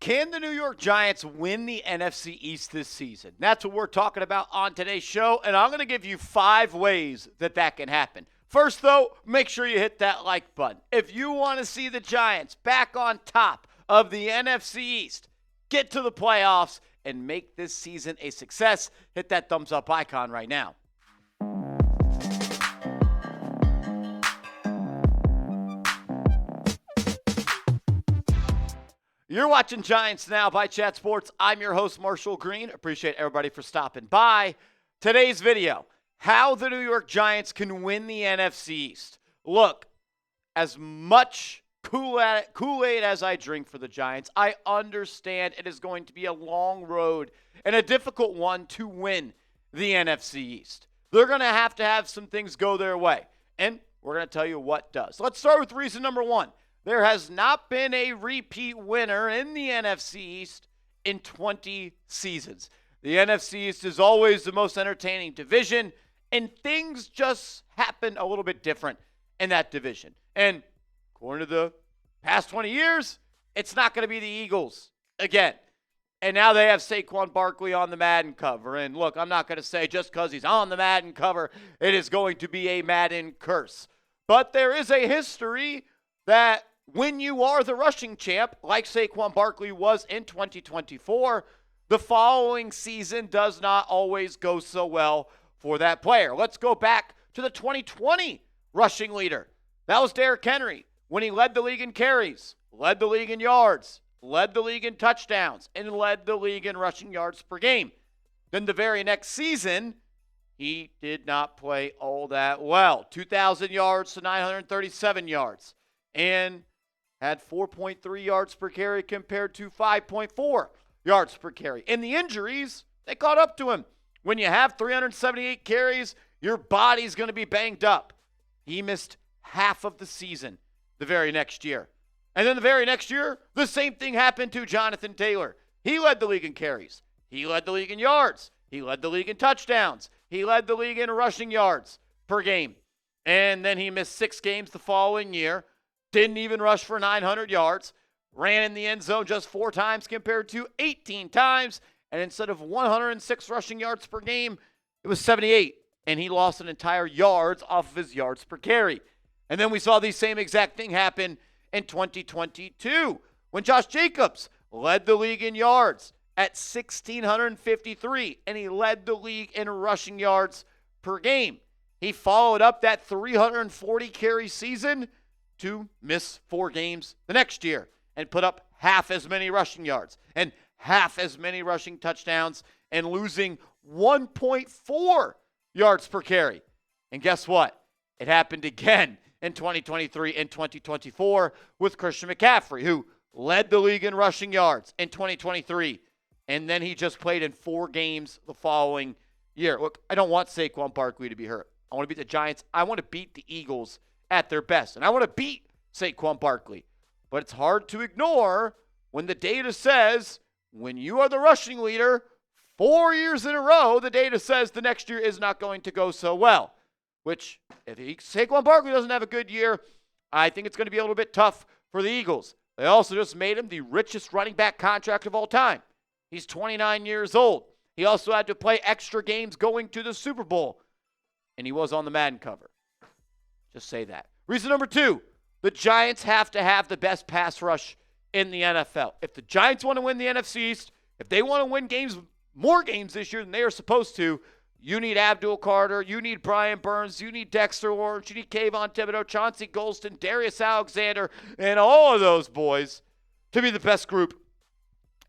Can the New York Giants win the NFC East this season? That's what we're talking about on today's show, and I'm going to give you 5 ways that can happen. First, though, make sure you hit that like button. If you want to see the Giants back on top of the NFC East, get to the playoffs, and make this season a success, hit that thumbs up icon right now. You're watching Giants Now by Chat Sports. I'm your host, Marshall Green. Appreciate everybody for stopping by. Today's video, how the New York Giants can win the NFC East. Look, as much Kool-Aid as I drink for the Giants, I understand it is going to be a long road and a difficult one to win the NFC East. They're going to have some things go their way, and we're going to tell you what does. Let's start with reason number 1. There has not been a repeat winner in the NFC East in 20 seasons. The NFC East is always the most entertaining division, and things just happen a little bit different in that division. And according to the past 20 years, it's not going to be the Eagles again. And now they have Saquon Barkley on the Madden cover. And look, I'm not going to say just because he's on the Madden cover, it is going to be a Madden curse. But there is a history that when you are the rushing champ, like Saquon Barkley was in 2024, the following season does not always go so well for that player. Let's go back to the 2020 rushing leader. That was Derrick Henry when he led the league in carries, led the league in yards, led the league in touchdowns, and led the league in rushing yards per game. Then the very next season, he did not play all that well. 2,000 yards to 937 yards. And had 4.3 yards per carry compared to 5.4 yards per carry. And the injuries, they caught up to him. When you have 378 carries, your body's going to be banged up. He missed half of the season the very next year. And then the very next year, the same thing happened to Jonathan Taylor. He led the league in carries. He led the league in yards. He led the league in touchdowns. He led the league in rushing yards per game. And then he missed 6 games the following year. Didn't even rush for 900 yards. Ran in the end zone just 4 times compared to 18 times. And instead of 106 rushing yards per game, it was 78. And he lost an entire yards off of his yards per carry. And then we saw the same exact thing happen in 2022 when Josh Jacobs led the league in yards at 1,653. And he led the league in rushing yards per game. He followed up that 340 carry season to miss 4 games the next year and put up half as many rushing yards and half as many rushing touchdowns and losing 1.4 yards per carry. And guess what? It happened again in 2023 and 2024 with Christian McCaffrey, who led the league in rushing yards in 2023. And then he just played in 4 games the following year. Look, I don't want Saquon Barkley to be hurt. I want to beat the Giants. I want to beat the Eagles at their best. And I want to beat Saquon Barkley. But it's hard to ignore when the data says when you are the rushing leader 4 years in a row, the data says the next year is not going to go so well. Which, if Saquon Barkley doesn't have a good year, I think it's going to be a little bit tough for the Eagles. They also just made him the richest running back contract of all time. He's 29 years old. He also had to play extra games going to the Super Bowl. And he was on the Madden cover. Just say that. Reason number 2, the Giants have to have the best pass rush in the NFL. If the Giants want to win the NFC East, if they want to win more games this year than they are supposed to, you need Abdul Carter, you need Brian Burns, you need Dexter Lawrence, you need Kayvon Thibodeau, Chauncey Golston, Darius Alexander, and all of those boys to be the best group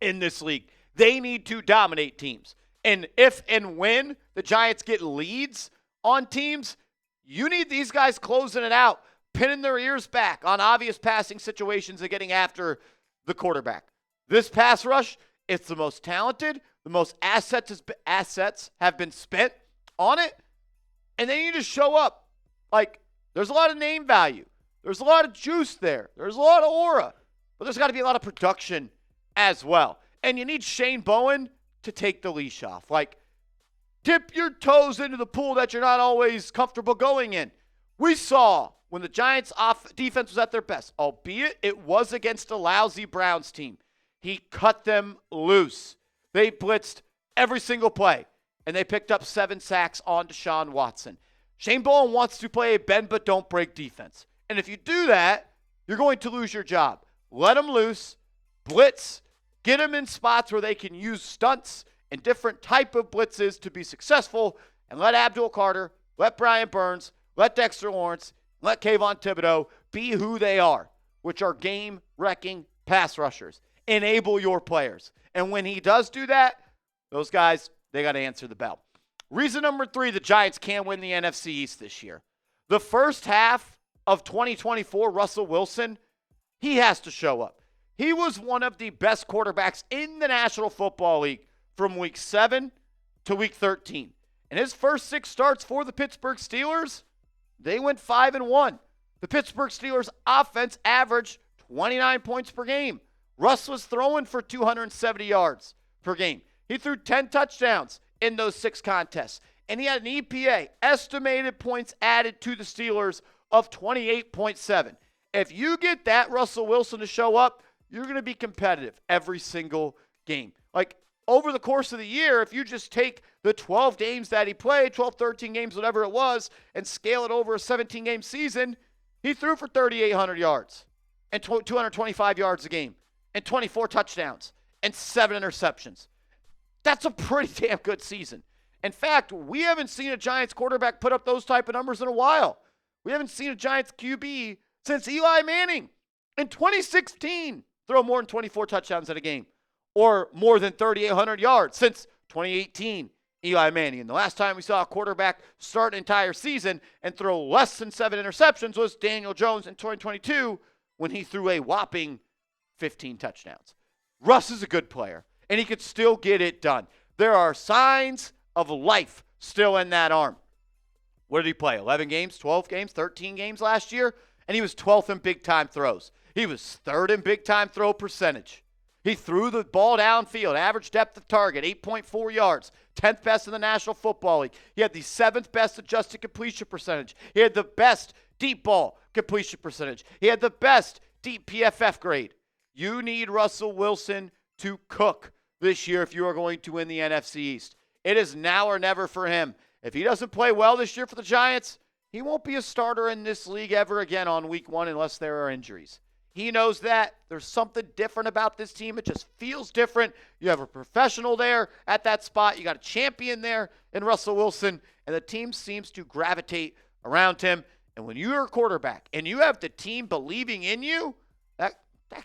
in this league. They need to dominate teams. And if and when the Giants get leads on teams, you need these guys closing it out, pinning their ears back on obvious passing situations and getting after the quarterback. This pass rush, it's the most talented, the most assets have been spent on it, and they need to show up. Like, there's a lot of name value. There's a lot of juice there. There's a lot of aura. But there's got to be a lot of production as well. And you need Shane Bowen to take the leash off. Like, dip your toes into the pool that you're not always comfortable going in. We saw when the Giants' defense was at their best, albeit it was against a lousy Browns team. He cut them loose. They blitzed every single play, and they picked up 7 sacks on Deshaun Watson. Shane Bowen wants to play a bend but don't break defense. And if you do that, you're going to lose your job. Let them loose, blitz, get them in spots where they can use stunts and different type of blitzes to be successful, and let Abdul Carter, let Brian Burns, let Dexter Lawrence, let Kayvon Thibodeau be who they are, which are game-wrecking pass rushers. Enable your players. And when he does do that, those guys, they got to answer the bell. Reason number 3, the Giants can't win the NFC East this year. The first half of 2024, Russell Wilson, he has to show up. He was one of the best quarterbacks in the National Football League from week 7 to week 13. And his first 6 starts for the Pittsburgh Steelers, they went 5-1. The Pittsburgh Steelers offense averaged 29 points per game. Russ was throwing for 270 yards per game. He threw 10 touchdowns in those 6 contests. And he had an EPA, estimated points added to the Steelers, of 28.7. If you get that Russell Wilson to show up, you're going to be competitive every single game. Like, over the course of the year, if you just take the 12 games that he played, 12, 13 games, whatever it was, and scale it over a 17-game season, he threw for 3,800 yards and 225 yards a game and 24 touchdowns and 7 interceptions. That's a pretty damn good season. In fact, we haven't seen a Giants quarterback put up those type of numbers in a while. We haven't seen a Giants QB since Eli Manning in 2016 throw more than 24 touchdowns in a game or more than 3,800 yards since 2018, Eli Manning. And the last time we saw a quarterback start an entire season and throw less than 7 interceptions was Daniel Jones in 2022 when he threw a whopping 15 touchdowns. Russ is a good player, and he could still get it done. There are signs of life still in that arm. What did he play? 11 games, 12 games, 13 games last year? And he was 12th in big-time throws. He was 3rd in big-time throw percentage. He threw the ball downfield, average depth of target, 8.4 yards, 10th best in the National Football League. He had the 7th best adjusted completion percentage. He had the best deep ball completion percentage. He had the best deep PFF grade. You need Russell Wilson to cook this year if you are going to win the NFC East. It is now or never for him. If he doesn't play well this year for the Giants, he won't be a starter in this league ever again on week 1 unless there are injuries. He knows that. There's something different about this team. It just feels different. You have a professional there at that spot. You got a champion there in Russell Wilson, and the team seems to gravitate around him. And when you're a quarterback and you have the team believing in you, that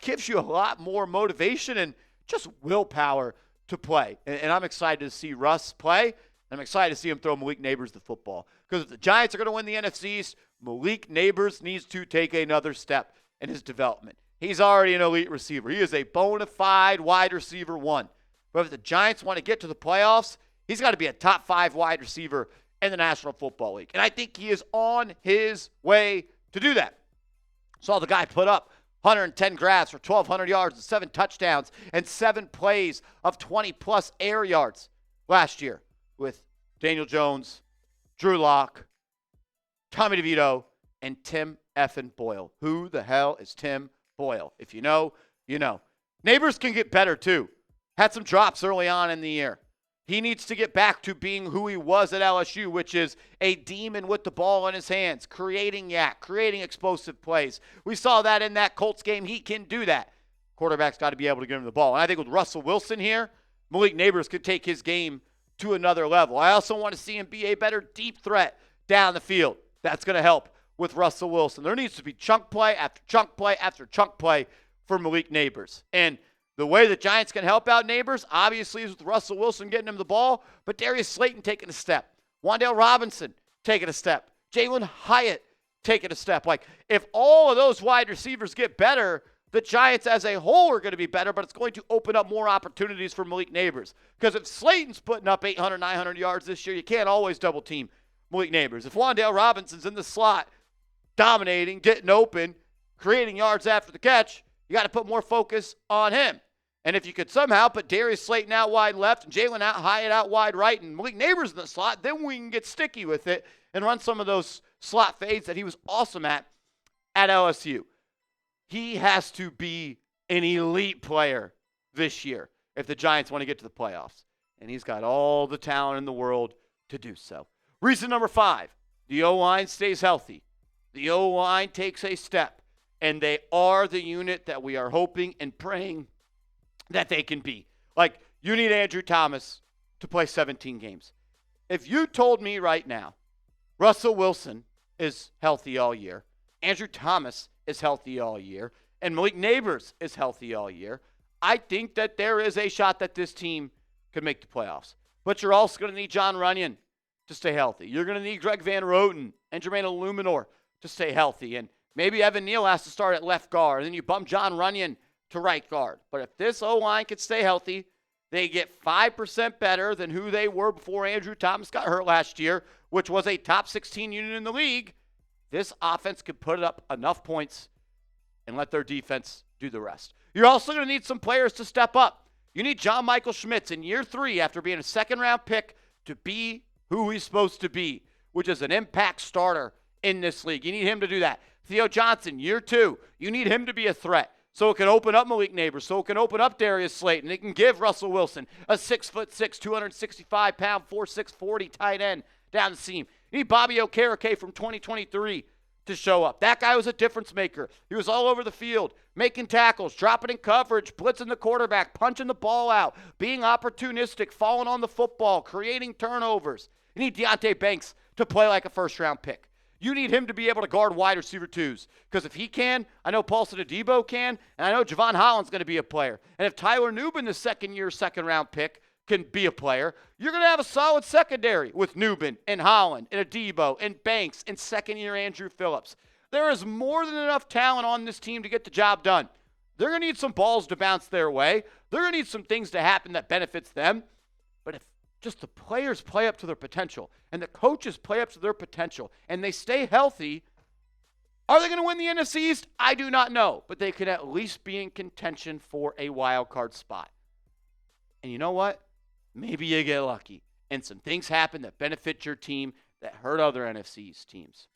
gives you a lot more motivation and just willpower to play. And I'm excited to see Russ play. I'm excited to see him throw Malik Nabers the football. Because if the Giants are going to win the NFC East, Malik Nabers needs to take another step in his development. He's already an elite receiver. He is a bona fide wide receiver 1. But if the Giants want to get to the playoffs, he's got to be a top 5 wide receiver in the National Football League. And I think he is on his way to do that. Saw the guy put up 110 grabs for 1,200 yards and 7 touchdowns and 7 plays of 20-plus air yards last year with Daniel Jones, Drew Lock, Tommy DeVito, and Tim effing Boyle. Who the hell is Tim Boyle? If you know, you know. Nabers can get better, too. Had some drops early on in the year. He needs to get back to being who he was at LSU, which is a demon with the ball in his hands, creating explosive plays. We saw that in that Colts game. He can do that. Quarterback's got to be able to get him the ball. And I think with Russell Wilson here, Malik Nabers could take his game to another level. I also want to see him be a better deep threat down the field. That's going to help with Russell Wilson. There needs to be chunk play after chunk play after chunk play for Malik Nabers. And the way the Giants can help out Nabers, obviously, is with Russell Wilson getting him the ball, but Darius Slayton taking a step. Wan'Dale Robinson taking a step. Jalen Hyatt taking a step. Like, if all of those wide receivers get better, the Giants as a whole are going to be better, but it's going to open up more opportunities for Malik Nabers. Because if Slayton's putting up 800, 900 yards this year, you can't always double team Malik Nabers. If Wan'Dale Robinson's in the slot, dominating, getting open, creating yards after the catch, you got to put more focus on him. And if you could somehow put Darius Slayton out wide left and Jalen Hyatt out wide right and Malik Nabers in the slot, then we can get sticky with it and run some of those slot fades that he was awesome at LSU. He has to be an elite player this year if the Giants want to get to the playoffs. And he's got all the talent in the world to do so. Reason number 5, the O-line stays healthy. The O-line takes a step, and they are the unit that we are hoping and praying that they can be. Like, you need Andrew Thomas to play 17 games. If you told me right now, Russell Wilson is healthy all year, Andrew Thomas is healthy all year, and Malik Nabers is healthy all year, I think that there is a shot that this team could make the playoffs. But you're also going to need John Runyon to stay healthy. You're going to need Greg Van Roten and Jermaine Illuminor to stay healthy. And maybe Evan Neal has to start at left guard. And then you bump John Runyon to right guard. But if this O-line could stay healthy, they get 5% better than who they were before Andrew Thomas got hurt last year, which was a top 16 unit in the league. This offense could put up enough points and let their defense do the rest. You're also going to need some players to step up. You need John Michael Schmitz in year 3 after being a second-round pick to be who he's supposed to be, which is an impact starter in this league. You need him to do that. Theo Johnson, year 2, you need him to be a threat so it can open up Malik Nabers, so it can open up Darius Slayton. It can give Russell Wilson a 6'6", 265-pound, 4'6", 40 tight end down the seam. You need Bobby Okereke from 2023 to show up. That guy was a difference maker. He was all over the field, making tackles, dropping in coverage, blitzing the quarterback, punching the ball out, being opportunistic, falling on the football, creating turnovers. You need Deonte Banks to play like a first-round pick. You need him to be able to guard wide receiver 2s. Because if he can, I know Paulson Adebo can, and I know Javon Holland's going to be a player. And if Tyler Nubin, the second-year, second-round pick, can be a player, you're going to have a solid secondary with Nubin and Holland and Adebo and Banks and second-year Andrew Phillips. There is more than enough talent on this team to get the job done. They're going to need some balls to bounce their way. They're going to need some things to happen that benefits them. But if just the players play up to their potential and the coaches play up to their potential and they stay healthy, are they going to win the NFC East? I do not know. But they could at least be in contention for a wild card spot. And you know what? Maybe you get lucky and some things happen that benefit your team that hurt other NFC East teams.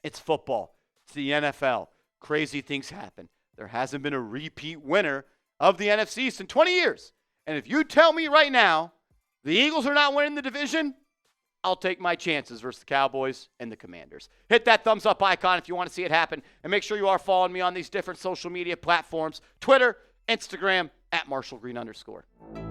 It's football. It's the NFL. Crazy things happen. There hasn't been a repeat winner of the NFC East in 20 years. And if you tell me right now the Eagles are not winning the division, I'll take my chances versus the Cowboys and the Commanders. Hit that thumbs up icon if you want to see it happen. And make sure you are following me on these different social media platforms, Twitter, Instagram, @MarshallGreen_.